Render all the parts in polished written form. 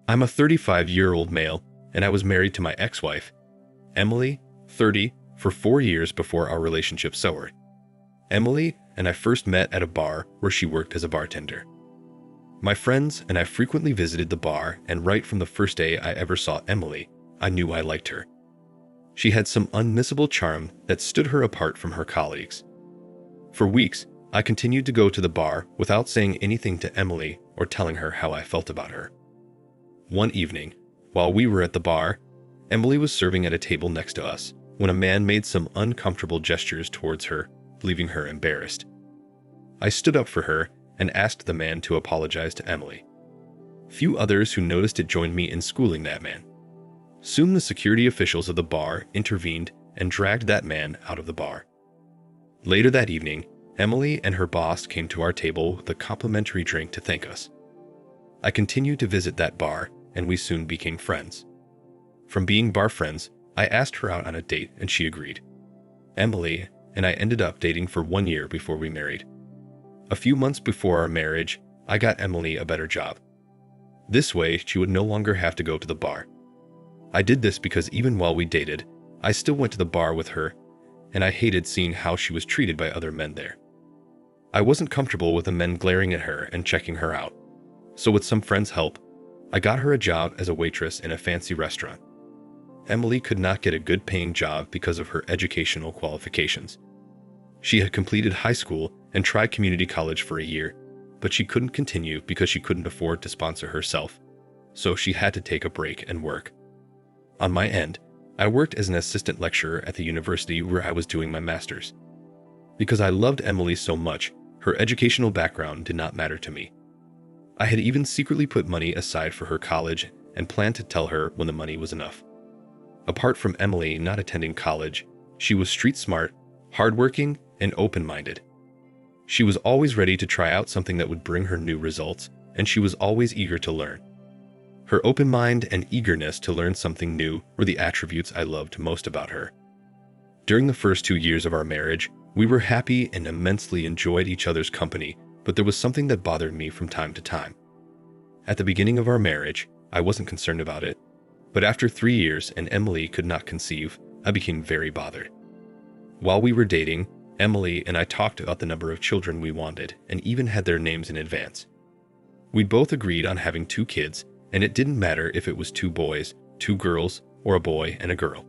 I'm a 35-year-old male, and I was married to my ex-wife, Emily, 30, for 4 years before our relationship soured. Emily and I first met at a bar where she worked as a bartender. My friends and I frequently visited the bar, and right from the first day I ever saw Emily, I knew I liked her. She had some unmissable charm that stood her apart from her colleagues. For weeks, I continued to go to the bar without saying anything to Emily or telling her how I felt about her. One evening, while we were at the bar, Emily was serving at a table next to us when a man made some uncomfortable gestures towards her, leaving her embarrassed. I stood up for her and asked the man to apologize to Emily. Few others who noticed it joined me in schooling that man. Soon the security officials of the bar intervened and dragged that man out of the bar. Later that evening, Emily and her boss came to our table with a complimentary drink to thank us. I continued to visit that bar, and we soon became friends. From being bar friends, I asked her out on a date and she agreed. Emily and I ended up dating for 1 year before we married. A few months before our marriage, I got Emily a better job. This way, she would no longer have to go to the bar. I did this because even while we dated, I still went to the bar with her, and I hated seeing how she was treated by other men there. I wasn't comfortable with the men glaring at her and checking her out, so with some friends' help, I got her a job as a waitress in a fancy restaurant. Emily could not get a good-paying job because of her educational qualifications. She had completed high school and tried community college for a year, but she couldn't continue because she couldn't afford to sponsor herself, so she had to take a break and work. On my end, I worked as an assistant lecturer at the university where I was doing my master's. Because I loved Emily so much, her educational background did not matter to me. I had even secretly put money aside for her college and planned to tell her when the money was enough. Apart from Emily not attending college, she was street smart, hardworking, and open-minded. She was always ready to try out something that would bring her new results, and she was always eager to learn. Her open mind and eagerness to learn something new were the attributes I loved most about her. During the first 2 years of our marriage, we were happy and immensely enjoyed each other's company, but there was something that bothered me from time to time. At the beginning of our marriage, I wasn't concerned about it, but after 3 years and Emily could not conceive, I became very bothered. While we were dating, Emily and I talked about the number of children we wanted and even had their names in advance. We'd both agreed on having 2 kids, and it didn't matter if it was 2 boys, 2 girls, or a boy and a girl.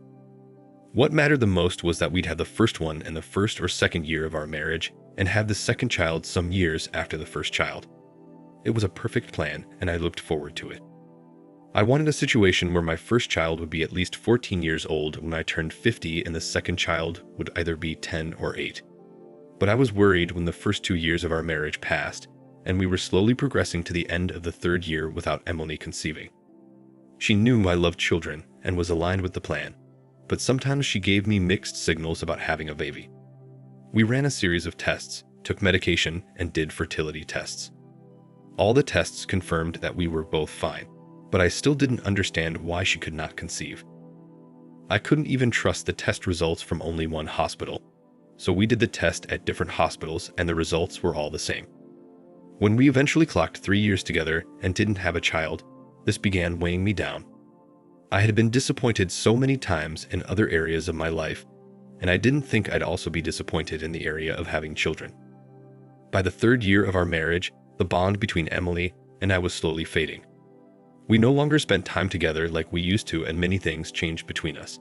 What mattered the most was that we'd have the first one in the first or second year of our marriage and have the second child some years after the first child. It was a perfect plan, and I looked forward to it. I wanted a situation where my first child would be at least 14 years old when I turned 50 and the second child would either be 10 or 8. But I was worried when the first 2 years of our marriage passed, and we were slowly progressing to the end of the 3rd year without Emily conceiving. She knew I loved children and was aligned with the plan, but sometimes she gave me mixed signals about having a baby. We ran a series of tests, took medication, and did fertility tests. All the tests confirmed that we were both fine, but I still didn't understand why she could not conceive. I couldn't even trust the test results from only one hospital, so we did the test at different hospitals and the results were all the same. When we eventually clocked 3 years together and didn't have a child, this began weighing me down. I had been disappointed so many times in other areas of my life, and I didn't think I'd also be disappointed in the area of having children. By the 3rd year of our marriage, the bond between Emily and I was slowly fading. We no longer spent time together like we used to, and many things changed between us.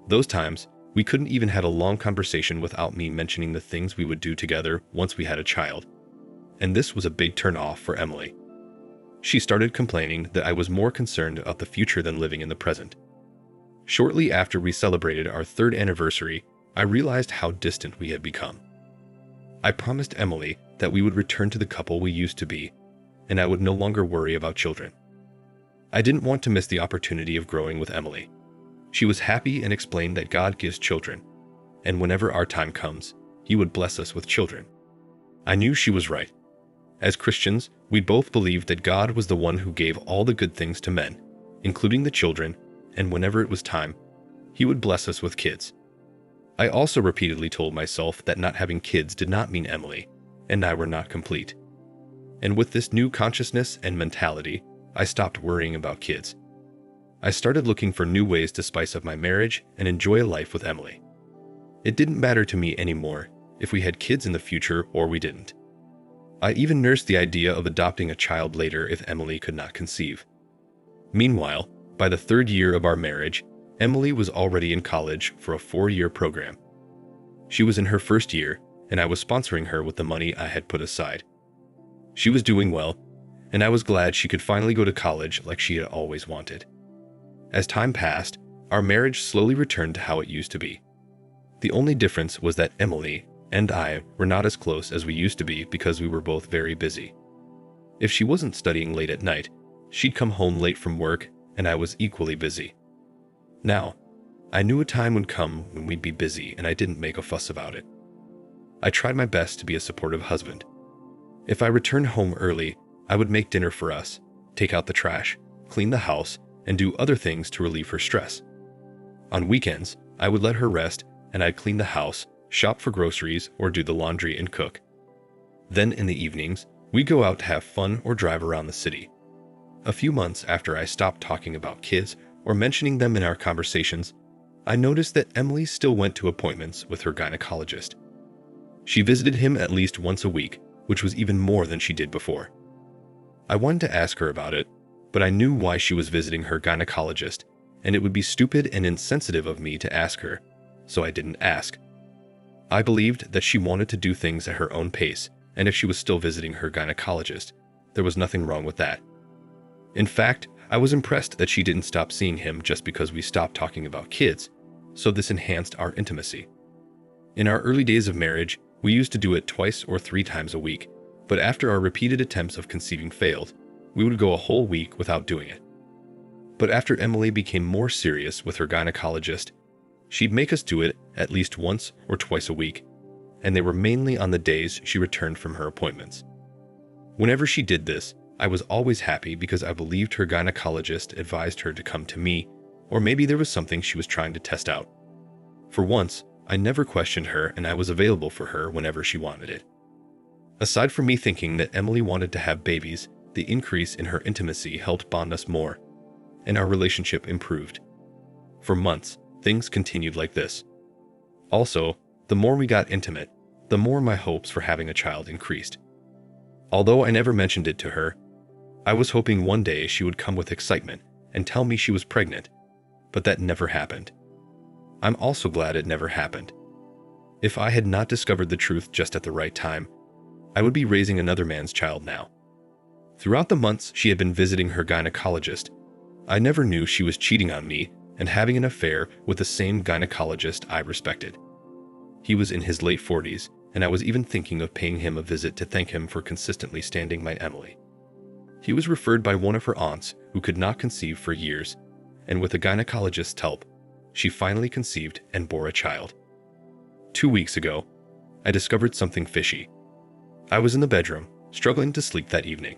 Those times, we couldn't even have a long conversation without me mentioning the things we would do together once we had a child. And this was a big turn off for Emily. She started complaining that I was more concerned about the future than living in the present. Shortly after we celebrated our 3rd anniversary, I realized how distant we had become. I promised Emily that we would return to the couple we used to be, and I would no longer worry about children. I didn't want to miss the opportunity of growing with Emily. She was happy and explained that God gives children, and whenever our time comes, He would bless us with children. I knew she was right. As Christians, we both believed that God was the one who gave all the good things to men, including the children, and whenever it was time, He would bless us with kids. I also repeatedly told myself that not having kids did not mean Emily and I were not complete. And with this new consciousness and mentality, I stopped worrying about kids. I started looking for new ways to spice up my marriage and enjoy a life with Emily. It didn't matter to me anymore if we had kids in the future or we didn't. I even nursed the idea of adopting a child later if Emily could not conceive. Meanwhile, by the 3rd year of our marriage, Emily was already in college for a 4-year program. She was in her 1st year, and I was sponsoring her with the money I had put aside. She was doing well, and I was glad she could finally go to college like she had always wanted. As time passed, our marriage slowly returned to how it used to be. The only difference was that Emily and I were not as close as we used to be because we were both very busy. If she wasn't studying late at night, she'd come home late from work, and I was equally busy. Now, I knew a time would come when we'd be busy, and I didn't make a fuss about it. I tried my best to be a supportive husband. If I returned home early, I would make dinner for us, take out the trash, clean the house, and do other things to relieve her stress. On weekends, I would let her rest, and I'd clean the house, shop for groceries, or do the laundry and cook. Then in the evenings, we'd go out to have fun or drive around the city. A few months after I stopped talking about kids or mentioning them in our conversations, I noticed that Emily still went to appointments with her gynecologist. She visited him at least once a week, which was even more than she did before. I wanted to ask her about it, but I knew why she was visiting her gynecologist, and it would be stupid and insensitive of me to ask her, so I didn't ask. I believed that she wanted to do things at her own pace, and if she was still visiting her gynecologist, there was nothing wrong with that. In fact, I was impressed that she didn't stop seeing him just because we stopped talking about kids, so this enhanced our intimacy. In our early days of marriage, we used to do it 2 or 3 times a week, but after our repeated attempts of conceiving failed, we would go a whole week without doing it. But after Emily became more serious with her gynecologist, she'd make us do it at least once or twice a week, and they were mainly on the days she returned from her appointments. Whenever she did this, I was always happy because I believed her gynecologist advised her to come to me, or maybe there was something she was trying to test out. For once, I never questioned her, and I was available for her whenever she wanted it. Aside from me thinking that Emily wanted to have babies, the increase in her intimacy helped bond us more, and our relationship improved. For months, things continued like this. Also, the more we got intimate, the more my hopes for having a child increased. Although I never mentioned it to her, I was hoping one day she would come with excitement and tell me she was pregnant, but that never happened. I'm also glad it never happened. If I had not discovered the truth just at the right time, I would be raising another man's child now. Throughout the months she had been visiting her gynecologist, I never knew she was cheating on me and having an affair with the same gynecologist I respected. He was in his late 40s, and I was even thinking of paying him a visit to thank him for consistently standing by Emily. He was referred by one of her aunts who could not conceive for years, and with a gynecologist's help, she finally conceived and bore a child. 2 weeks ago, I discovered something fishy. I was in the bedroom, struggling to sleep that evening.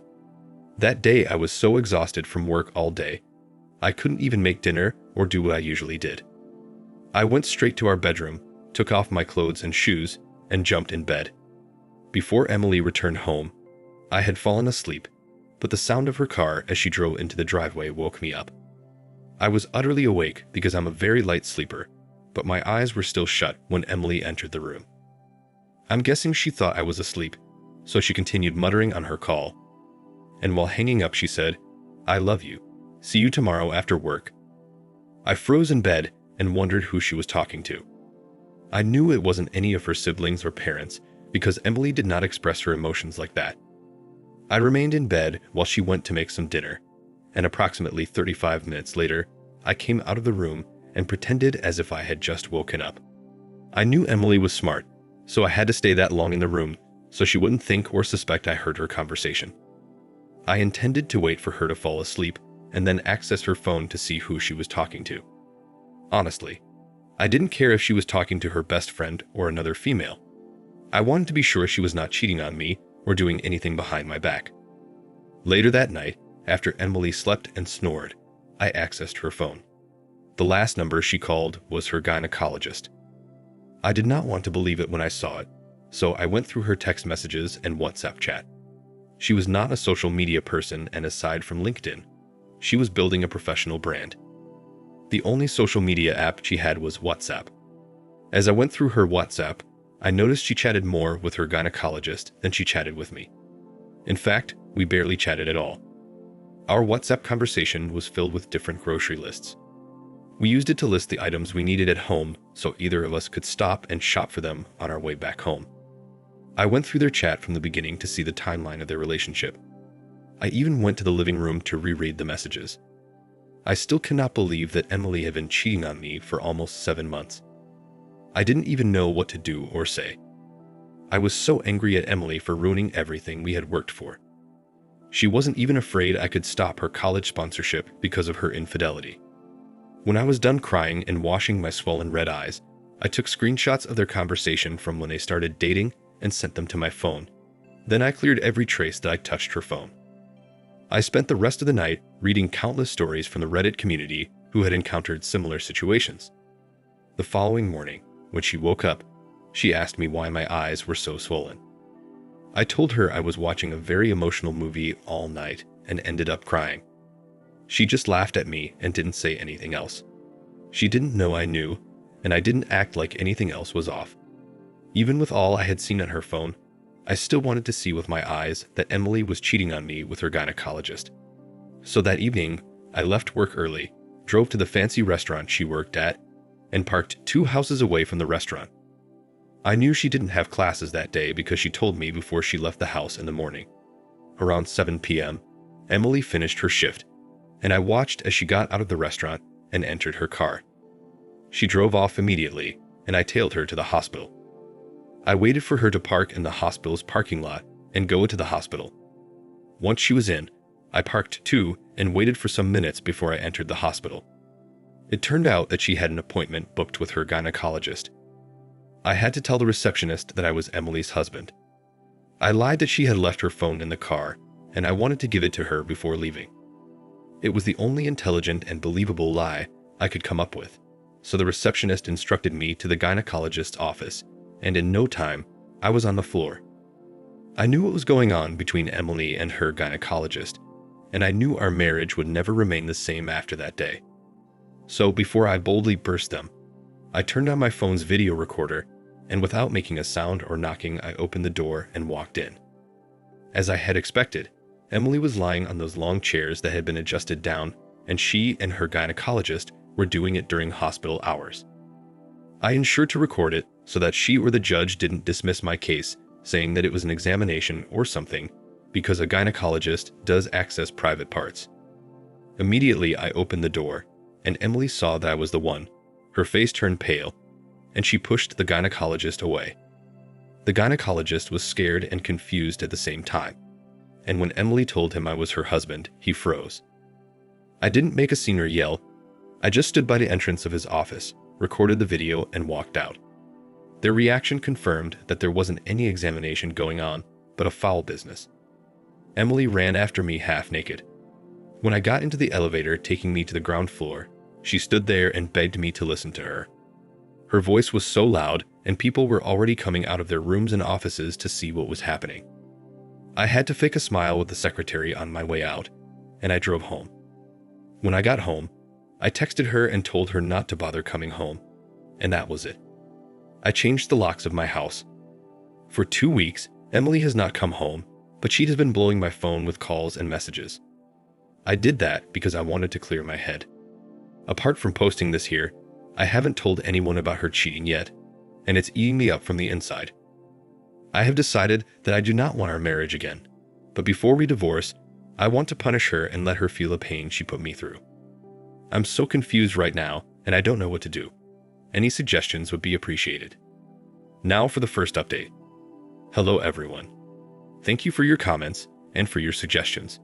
That day I was so exhausted from work all day, I couldn't even make dinner or do what I usually did. I went straight to our bedroom, took off my clothes and shoes, and jumped in bed. Before Emily returned home, I had fallen asleep, but the sound of her car as she drove into the driveway woke me up. I was utterly awake because I'm a very light sleeper, but my eyes were still shut when Emily entered the room. I'm guessing she thought I was asleep, so she continued muttering on her call. And while hanging up, she said, "I love you. See you tomorrow after work." I froze in bed and wondered who she was talking to. I knew it wasn't any of her siblings or parents because Emily did not express her emotions like that. I remained in bed while she went to make some dinner, and approximately 35 minutes later, I came out of the room and pretended as if I had just woken up. I knew Emily was smart, so I had to stay that long in the room so she wouldn't think or suspect I heard her conversation. I intended to wait for her to fall asleep and then access her phone to see who she was talking to. Honestly, I didn't care if she was talking to her best friend or another female. I wanted to be sure she was not cheating on me or doing anything behind my back. Later that night, after Emily slept and snored, I accessed her phone. The last number she called was her gynecologist. I did not want to believe it when I saw it, so I went through her text messages and WhatsApp chat. She was not a social media person, and aside from LinkedIn, she was building a professional brand. The only social media app she had was WhatsApp. As I went through her WhatsApp, I noticed she chatted more with her gynecologist than she chatted with me. In fact, we barely chatted at all. Our WhatsApp conversation was filled with different grocery lists. We used it to list the items we needed at home so either of us could stop and shop for them on our way back home. I went through their chat from the beginning to see the timeline of their relationship. I even went to the living room to reread the messages. I still cannot believe that Emily had been cheating on me for almost 7 months. I didn't even know what to do or say. I was so angry at Emily for ruining everything we had worked for. She wasn't even afraid I could stop her college sponsorship because of her infidelity. When I was done crying and washing my swollen red eyes, I took screenshots of their conversation from when they started dating and sent them to my phone. Then I cleared every trace that I touched her phone. I spent the rest of the night reading countless stories from the Reddit community who had encountered similar situations. The following morning, when she woke up, she asked me why my eyes were so swollen. I told her I was watching a very emotional movie all night and ended up crying. She just laughed at me and didn't say anything else. She didn't know I knew, and I didn't act like anything else was off. Even with all I had seen on her phone, I still wanted to see with my eyes that Emily was cheating on me with her gynecologist. So that evening, I left work early, drove to the fancy restaurant she worked at, and parked 2 houses away from the restaurant. I knew she didn't have classes that day because she told me before she left the house in the morning. Around 7 p.m., Emily finished her shift, and I watched as she got out of the restaurant and entered her car. She drove off immediately, and I tailed her to the hospital. I waited for her to park in the hospital's parking lot and go into the hospital. Once she was in, I parked too and waited for some minutes before I entered the hospital. It turned out that she had an appointment booked with her gynecologist. I had to tell the receptionist that I was Emily's husband. I lied that she had left her phone in the car, and I wanted to give it to her before leaving. It was the only intelligent and believable lie I could come up with, so the receptionist instructed me to the gynecologist's office, and in no time, I was on the floor. I knew what was going on between Emily and her gynecologist, and I knew our marriage would never remain the same after that day. So before I boldly burst them, I turned on my phone's video recorder, and without making a sound or knocking, I opened the door and walked in. As I had expected, Emily was lying on those long chairs that had been adjusted down, and she and her gynecologist were doing it during hospital hours. I ensured to record it so that she or the judge didn't dismiss my case, saying that it was an examination or something, because a gynecologist does access private parts. Immediately, I opened the door, and Emily saw that I was the one. Her face turned pale, and she pushed the gynecologist away. The gynecologist was scared and confused at the same time, and when Emily told him I was her husband, he froze. I didn't make a scene or yell. I just stood by the entrance of his office, recorded the video, and walked out. Their reaction confirmed that there wasn't any examination going on, but a foul business. Emily ran after me half naked. When I got into the elevator taking me to the ground floor, she stood there and begged me to listen to her. Her voice was so loud, and people were already coming out of their rooms and offices to see what was happening. I had to fake a smile with the secretary on my way out, and I drove home. When I got home, I texted her and told her not to bother coming home, and that was it. I changed the locks of my house. For 2 weeks, Emily has not come home, but she has been blowing my phone with calls and messages. I did that because I wanted to clear my head. Apart from posting this here, I haven't told anyone about her cheating yet, and it's eating me up from the inside. I have decided that I do not want our marriage again, but before we divorce, I want to punish her and let her feel the pain she put me through. I'm so confused right now, and I don't know what to do. Any suggestions would be appreciated. Now for the first update. Hello everyone. Thank you for your comments and for your suggestions.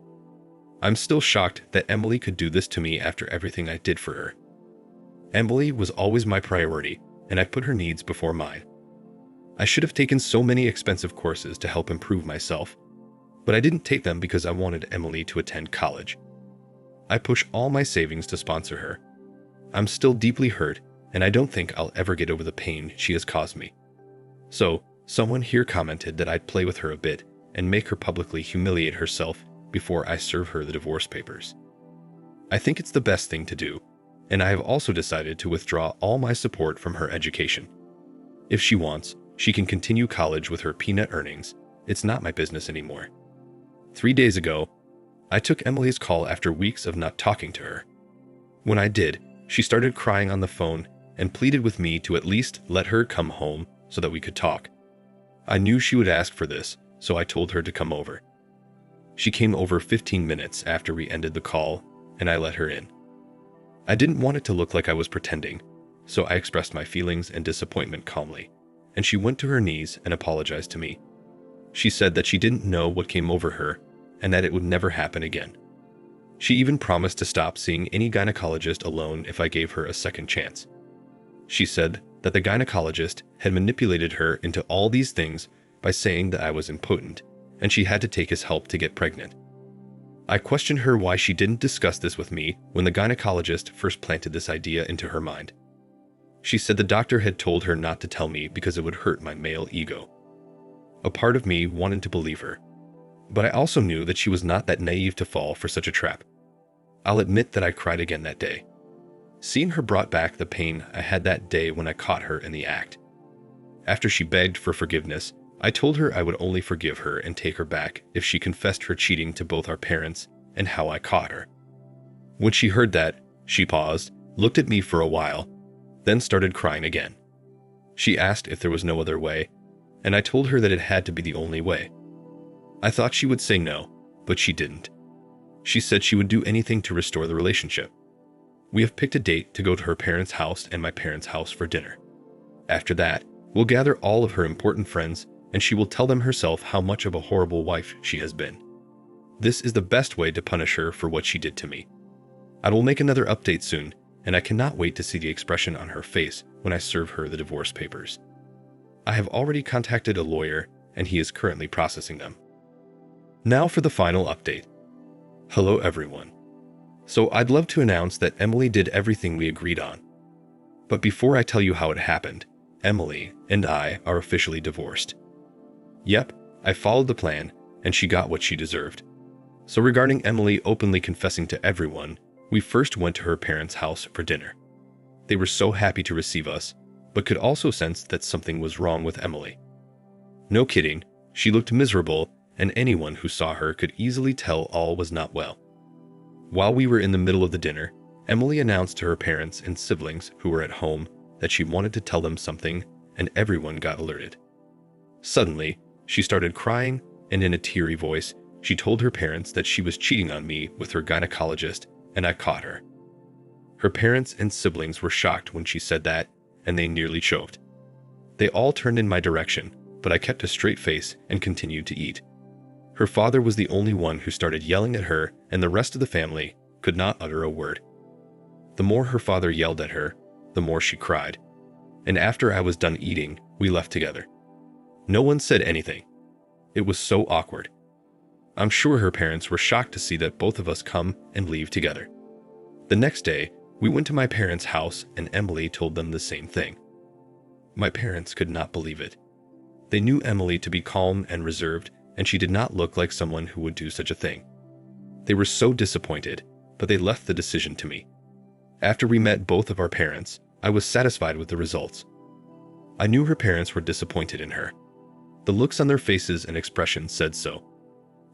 I'm still shocked that Emily could do this to me after everything I did for her. Emily was always my priority, and I put her needs before mine. I should have taken so many expensive courses to help improve myself, but I didn't take them because I wanted Emily to attend college. I push all my savings to sponsor her. I'm still deeply hurt, and I don't think I'll ever get over the pain she has caused me. So, someone here commented that I'd play with her a bit and make her publicly humiliate herself before I serve her the divorce papers. I think it's the best thing to do, and I have also decided to withdraw all my support from her education. If she wants, she can continue college with her peanut earnings. It's not my business anymore. 3 days ago, I took Emily's call after weeks of not talking to her. When I did, she started crying on the phone and pleaded with me to at least let her come home so that we could talk. I knew she would ask for this, so I told her to come over. She came over 15 minutes after we ended the call, and I let her in. I didn't want it to look like I was pretending, so I expressed my feelings and disappointment calmly, and she went to her knees and apologized to me. She said that she didn't know what came over her and that it would never happen again. She even promised to stop seeing any gynecologist alone if I gave her a second chance. She said that the gynecologist had manipulated her into all these things by saying that I was impotent, and she had to take his help to get pregnant. I questioned her why she didn't discuss this with me when the gynecologist first planted this idea into her mind. She said the doctor had told her not to tell me because it would hurt my male ego. A part of me wanted to believe her, but I also knew that she was not that naive to fall for such a trap. I'll admit that I cried again that day. Seeing her brought back the pain I had that day when I caught her in the act. After she begged for forgiveness, I told her I would only forgive her and take her back if she confessed her cheating to both our parents and how I caught her. When she heard that, she paused, looked at me for a while, then started crying again. She asked if there was no other way, and I told her that it had to be the only way. I thought she would say no, but she didn't. She said she would do anything to restore the relationship. We have picked a date to go to her parents' house and my parents' house for dinner. After that, we'll gather all of her important friends and she will tell them herself how much of a horrible wife she has been. This is the best way to punish her for what she did to me. I will make another update soon, and I cannot wait to see the expression on her face when I serve her the divorce papers. I have already contacted a lawyer, and he is currently processing them. Now for the final update. Hello everyone. So I'd love to announce that Emily did everything we agreed on. But before I tell you how it happened, Emily and I are officially divorced. Yep, I followed the plan, and she got what she deserved. So regarding Emily openly confessing to everyone, we first went to her parents' house for dinner. They were so happy to receive us, but could also sense that something was wrong with Emily. No kidding, she looked miserable, and anyone who saw her could easily tell all was not well. While we were in the middle of the dinner, Emily announced to her parents and siblings who were at home that she wanted to tell them something, and everyone got alerted. Suddenly, she started crying, and in a teary voice, she told her parents that she was cheating on me with her gynecologist, and I caught her. Her parents and siblings were shocked when she said that, and they nearly choked. They all turned in my direction, but I kept a straight face and continued to eat. Her father was the only one who started yelling at her, and the rest of the family could not utter a word. The more her father yelled at her, the more she cried. And after I was done eating, we left together. No one said anything. It was so awkward. I'm sure her parents were shocked to see that both of us come and leave together. The next day, we went to my parents' house and Emily told them the same thing. My parents could not believe it. They knew Emily to be calm and reserved, and she did not look like someone who would do such a thing. They were so disappointed, but they left the decision to me. After we met both of our parents, I was satisfied with the results. I knew her parents were disappointed in her. The looks on their faces and expressions said so.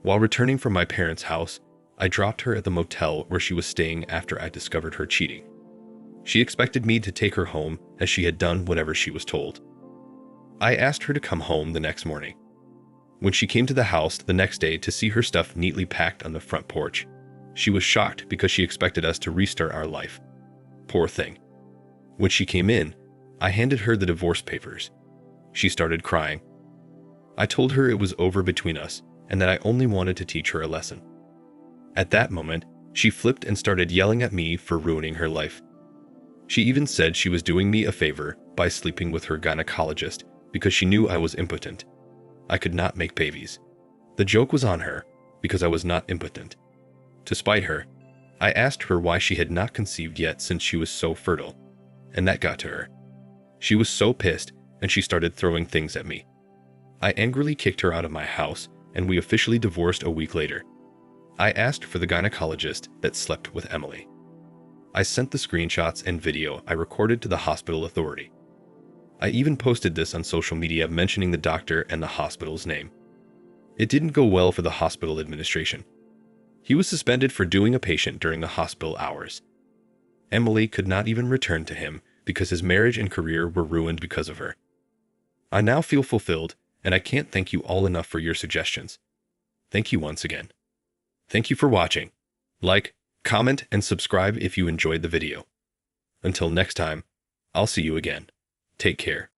While returning from my parents' house, I dropped her at the motel where she was staying after I discovered her cheating. She expected me to take her home as she had done whatever she was told. I asked her to come home the next morning. When she came to the house the next day to see her stuff neatly packed on the front porch, she was shocked because she expected us to restart our life. Poor thing. When she came in, I handed her the divorce papers. She started crying. I told her it was over between us and that I only wanted to teach her a lesson. At that moment, she flipped and started yelling at me for ruining her life. She even said she was doing me a favor by sleeping with her gynecologist because she knew I was impotent. I could not make babies. The joke was on her because I was not impotent. To spite her, I asked her why she had not conceived yet since she was so fertile, and that got to her. She was so pissed and she started throwing things at me. I angrily kicked her out of my house and we officially divorced a week later. I asked for the gynecologist that slept with Emily. I sent the screenshots and video I recorded to the hospital authority. I even posted this on social media mentioning the doctor and the hospital's name. It didn't go well for the hospital administration. He was suspended for doing a patient during the hospital hours. Emily could not even return to him because his marriage and career were ruined because of her. I now feel fulfilled, and I can't thank you all enough for your suggestions. Thank you once again. Thank you for watching. Like, comment, and subscribe if you enjoyed the video. Until next time, I'll see you again. Take care.